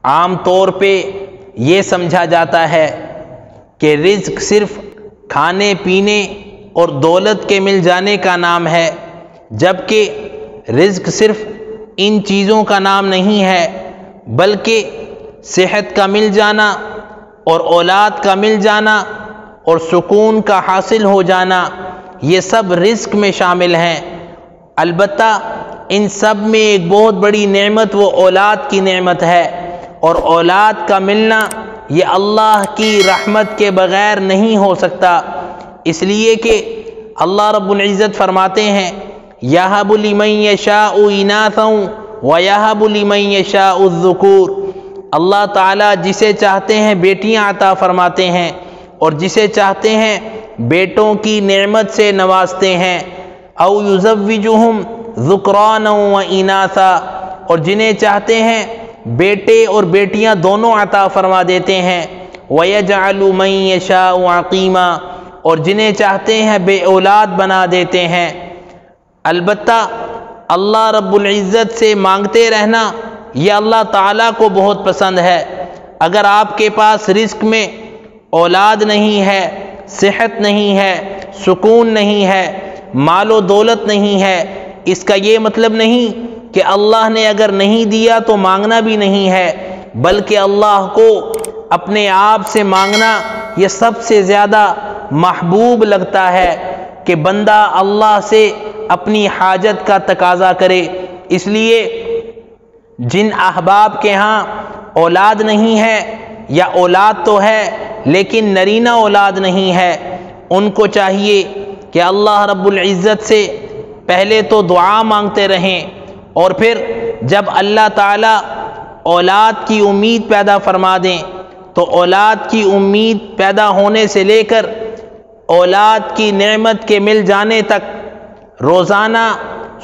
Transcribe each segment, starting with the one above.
عام طور پہ یہ سمجھا جاتا ہے کہ رزق صرف کھانے پینے اور دولت کے مل جانے کا نام ہے، جبکہ رزق صرف ان چیزوں کا نام نہیں ہے، بلکہ صحت کا مل جانا اور اولاد کا مل جانا اور سکون کا حاصل ہو جانا، یہ سب رزق میں شامل ہیں۔ البتہ ان سب میں ایک بہت بڑی نعمت وہ اولاد کی نعمت ہے، اور اولاد کا ملنا یہ اللہ کی رحمت کے بغیر نہیں ہو سکتا، اس لیے کہ اللہ رب العزت فرماتے ہیں یَهَبُ لِمَن يَشَاءُ إِنَاثًا وَيَهَبُ لِمَن يَشَاءُ الذُّكُورَ، اللہ تعالیٰ جسے چاہتے ہیں بیٹیاں عطا فرماتے ہیں اور جسے چاہتے ہیں بیٹوں کی نعمت سے نوازتے ہیں، او یزوجہم ذکرانا واناثا، اور جنہیں چاہتے ہیں بیٹے اور بیٹیاں دونوں عطا فرما دیتے ہیں، ویجعل من یشاء عقیما، اور جنہیں چاہتے ہیں بے اولاد بنا دیتے ہیں۔ البتہ اللہ رب العزت سے مانگتے رہنا یہ اللہ تعالیٰ کو بہت پسند ہے۔ اگر آپ کے پاس رزق میں اولاد نہیں ہے، صحت نہیں ہے، سکون نہیں ہے، مال و دولت نہیں ہے، اس کا یہ مطلب نہیں کہ اللہ نے اگر نہیں دیا تو مانگنا بھی نہیں ہے، بلکہ اللہ کو اپنے آپ سے مانگنا یہ سب سے زیادہ محبوب لگتا ہے کہ بندہ اللہ سے اپنی حاجت کا تقاضا کرے۔ اس لیے جن احباب کے ہاں اولاد نہیں ہے یا اولاد تو ہے لیکن نرینہ اولاد نہیں ہے، ان کو چاہیے کہ اللہ رب العزت سے پہلے تو دعا مانگتے رہیں، اور پھر جب اللہ تعالیٰ اولاد کی امید پیدا فرما دیں تو اولاد کی امید پیدا ہونے سے لے کر اولاد کی نعمت کے مل جانے تک روزانہ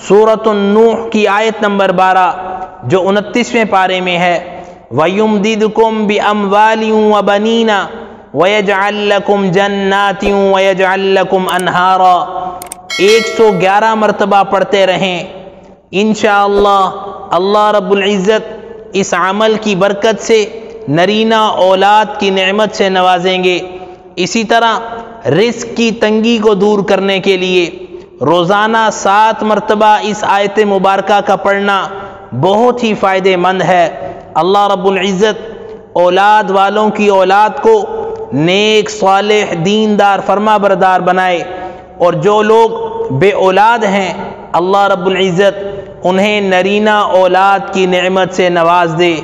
سورۃ النوح کی آیت نمبر 12 جو 29ویں پارے میں ہے، وَيُمْدِدْكُمْ بِأَمْوَالٍ وَبَنِينَ وَيَجْعَلْ لَكُمْ جَنَّاتٍ وَيَجْعَلْ لَكُمْ أَنْهَارًا، 111 مرتبہ پڑھتے رہیں، انشاءاللہ اللہ رب العزت اس عمل کی برکت سے نرینہ اولاد کی نعمت سے نوازیں گے۔ اسی طرح رزق کی تنگی کو دور کرنے کے لیے روزانہ 7 مرتبہ اس آیت مبارکہ کا پڑھنا بہت ہی فائدہ مند ہے۔ اللہ رب العزت اولاد والوں کی اولاد کو نیک صالح دیندار فرما بردار بنائے، اور جو لوگ بے اولاد ہیں اللہ رب العزت انہیں نرینہ اولاد کی نعمت سے نواز دے۔